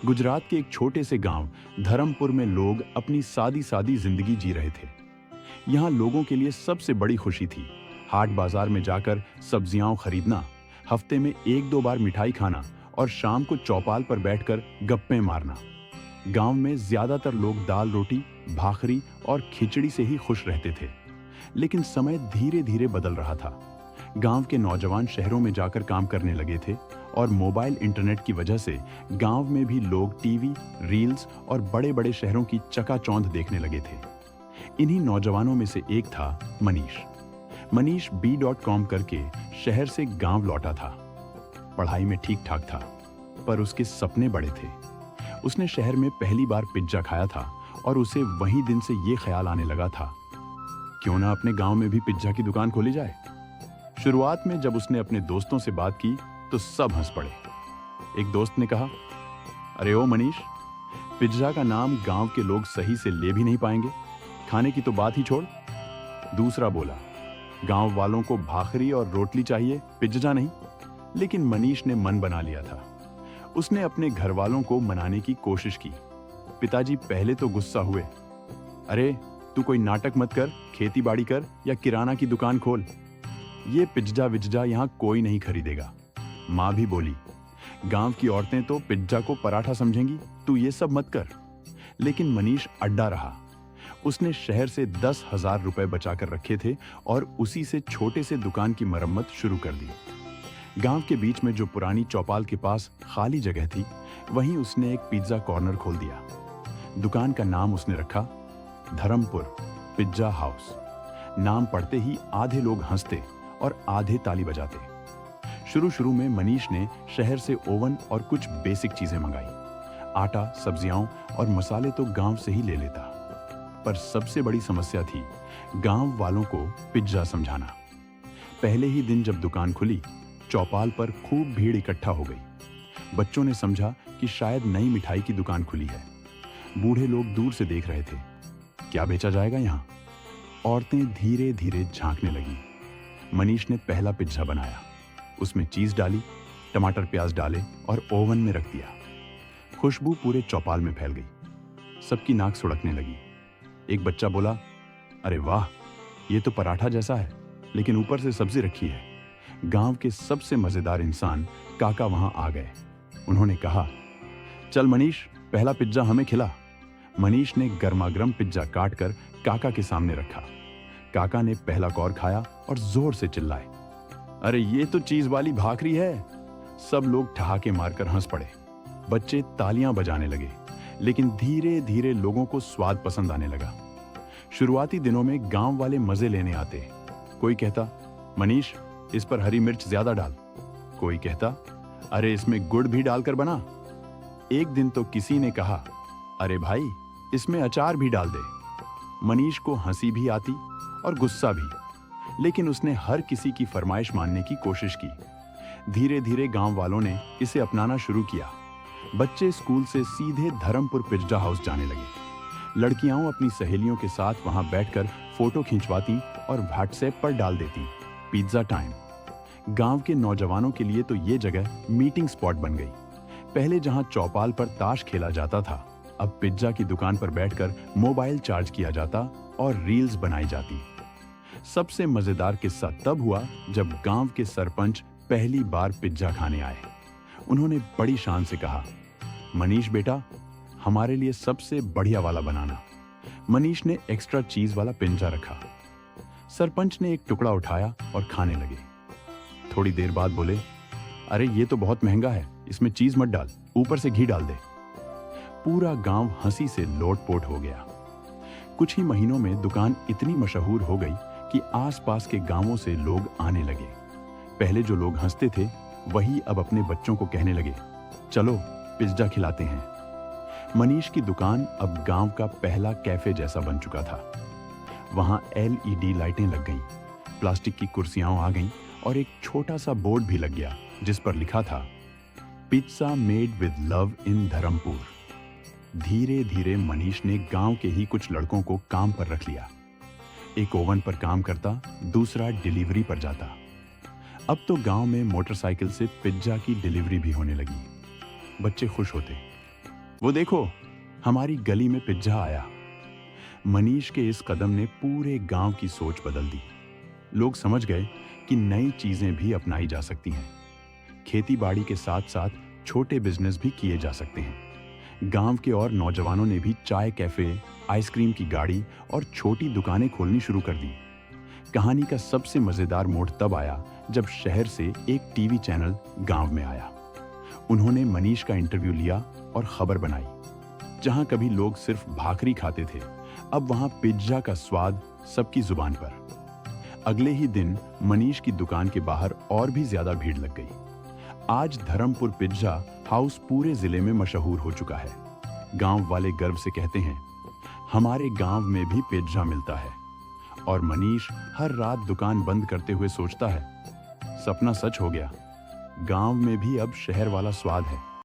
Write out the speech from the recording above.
गुजरात के एक छोटे से गांव धर्मपुर में लोग अपनी सादी सादी जिंदगी जी रहे थे। यहाँ लोगों के लिए सबसे बड़ी खुशी थी हाट बाजार में जाकर सब्जियां खरीदना, हफ्ते में एक दो बार मिठाई खाना और शाम को चौपाल पर बैठकर गप्पे मारना। गांव में ज्यादातर लोग दाल रोटी, भाखरी और खिचड़ी से ही खुश रहते थे। लेकिन समय धीरे धीरे बदल रहा था। गांव के नौजवान शहरों में जाकर काम करने लगे थे और मोबाइल इंटरनेट की वजह से गांव में भी लोग टीवी, रील्स और बड़े बड़े शहरों की चकाचौंध देखने लगे थे। इन्हीं नौजवानों में से एक था मनीष। मनीष B.com करके शहर से गांव लौटा था। पढ़ाई में ठीक ठाक था, पर उसके सपने बड़े थे। उसने शहर में पहली बार पिज्जा खाया था और उसे वही दिन से ये ख्याल आने लगा था, क्यों ना अपने गांव में भी पिज्जा की दुकान खोली जाए। शुरुआत में जब उसने अपने दोस्तों से बात की तो सब हंस पड़े। एक दोस्त ने कहा, अरे ओ मनीष, पिज्जा का नाम गांव के लोग सही से ले भी नहीं पाएंगे, खाने की तो बात ही छोड़। दूसरा बोला, गांव वालों को भाखरी और रोटली चाहिए, पिज्जा नहीं। लेकिन मनीष ने मन बना लिया था। उसने अपने घर वालों को मनाने की कोशिश की। पिताजी पहले तो गुस्सा हुए, अरे तू कोई नाटक मत कर, खेती बाड़ी कर या किराना की दुकान खोल, ये पिज्जा विज्जा यहाँ कोई नहीं खरीदेगा। माँ भी बोली, गांव की औरतें तो पिज्जा को पराठा समझेंगी, तू ये सब मत कर। लेकिन मनीष अड्डा रहा। उसने शहर से 10,000 रुपए बचाकर रखे थे और उसी से छोटे से दुकान की मरम्मत शुरू कर दी। गांव के बीच में जो पुरानी चौपाल के पास खाली जगह थी, वहीं उसने एक पिज्जा कॉर्नर खोल दिया। दुकान का नाम उसने रखा धर्मपुर पिज्जा हाउस। नाम पढ़ते ही आधे लोग हंसते और आधे ताली बजाते। शुरू शुरू में मनीष ने शहर से ओवन और कुछ बेसिक चीजें मंगाई। आटा, सब्जियां और मसाले तो गांव से ही ले लेता, पर सबसे बड़ी समस्या थी गांव वालों को पिज्जा समझाना। पहले ही दिन जब दुकान खुली, चौपाल पर खूब भीड़ इकट्ठा हो गई। बच्चों ने समझा कि शायद नई मिठाई की दुकान खुली है। बूढ़े लोग दूर से देख रहे थे, क्या बेचा जाएगा यहाँ। औरतें धीरे धीरे झांकने लगीं। मनीष ने पहला पिज्जा बनाया। उसमें चीज डाली, टमाटर प्याज डाले और ओवन में रख दिया। खुशबू पूरे चौपाल में फैल गई। सबकी नाक सुड़कने लगी। एक बच्चा बोला, अरे वाह, ये तो पराठा जैसा है, लेकिन ऊपर से सब्जी रखी है। गांव के सबसे मजेदार इंसान काका वहां आ गए। उन्होंने कहा, चल मनीष, पहला पिज्जा हमें खिला। मनीष ने गर्मागर्म पिज्जा काटकर काका के सामने रखा। काका ने पहला कौर खाया और जोर से चिल्लाए, अरे ये तो चीज वाली भाखरी है। सब लोग ठहाके मारकर हंस पड़े। बच्चे तालियां बजाने लगे, लेकिन धीरे धीरे लोगों को स्वाद पसंद आने लगा। शुरुआती दिनों में गांव वाले मजे लेने आते। कोई कहता, मनीष इस पर हरी मिर्च ज्यादा डाल। कोई कहता, अरे इसमें गुड़ भी डालकर बना। एक दिन तो किसी ने कहा, अरे भाई इसमें अचार भी डाल दे। मनीष को हंसी भी आती और गुस्सा भी, लेकिन उसने हर किसी की फरमाइश मानने की कोशिश की। धीरे धीरे गांव वालों ने इसे अपनाना शुरू किया। बच्चे स्कूल से सीधे धर्मपुर पिज्जा हाउस जाने लगे। लड़कियां अपनी सहेलियों के साथ वहां बैठकर फोटो खिंचवाती और व्हाट्सएप पर डाल देती, पिज्जा टाइम। गांव के नौजवानों के लिए तो ये जगह मीटिंग स्पॉट बन गई। पहले जहां चौपाल पर ताश खेला जाता था, अब पिज्जा की दुकान पर बैठकर मोबाइल चार्ज किया जाता और रील्स बनाई जाती। सबसे मजेदार किस्सा तब हुआ जब गांव के सरपंच पहली बार पिज्जा खाने आए। उन्होंने बड़ी शान से कहा, मनीष बेटा, हमारे लिए सबसे बढ़िया वाला बनाना। मनीष ने एक्स्ट्रा चीज वाला पिज्जा रखा। सरपंच ने एक टुकड़ा उठाया और खाने लगे। थोड़ी देर बाद बोले, अरे ये तो बहुत महंगा है, इसमें चीज मत डाल, ऊपर से घी डाल दे। पूरा गांव हंसी से लोटपोट हो गया। कुछ ही महीनों में दुकान इतनी मशहूर हो गई कि आसपास के गांवों से लोग आने लगे। पहले जो लोग हंसते थे, वही अब अपने बच्चों को कहने लगे, चलो पिज्जा खिलाते हैं। मनीष की दुकान अब गांव का पहला कैफे जैसा बन चुका था। वहां LED लाइटें लग गईं, प्लास्टिक की कुर्सियां आ गईं और एक छोटा सा बोर्ड भी लग गया जिस पर लिखा था, pizza made with love in Dharampur. धीरे धीरे मनीष ने गांव के ही कुछ लड़कों को काम पर रख लिया। एक ओवन पर काम करता, दूसरा डिलीवरी पर जाता। अब तो गांव में मोटरसाइकिल से पिज्जा की डिलीवरी भी होने लगी। बच्चे खुश होते, वो देखो, हमारी गली में पिज्जा आया। मनीष के इस कदम ने पूरे गांव की सोच बदल दी। लोग समझ गए कि नई चीजें भी अपनाई जा सकती हैं। खेती बाड़ी के साथ साथ छोटे बिजनेस भी किए जा सकते हैं। गांव के और नौजवानों ने भी चाय कैफे, आइसक्रीम की गाड़ी और छोटी दुकानें खोलनी शुरू कर दी। कहानी का सबसे मजेदार मोड़ तब आया जब शहर से एक टीवी चैनल गांव में आया। उन्होंने मनीष का इंटरव्यू लिया और खबर बनाई। जहां कभी लोग सिर्फ भाकरी खाते थे, अब वहां पिज्जा का स्वाद सबकी जुबान पर। अगले ही दिन मनीष की दुकान के बाहर और भी ज्यादा भीड़ लग गई। आज धर्मपुर पिज्जा हाउस पूरे जिले में मशहूर हो चुका है। गांव वाले गर्व से कहते हैं, हमारे गांव में भी पिज्जा मिलता है। और मनीष हर रात दुकान बंद करते हुए सोचता है, सपना सच हो गया। गांव में भी अब शहर वाला स्वाद है।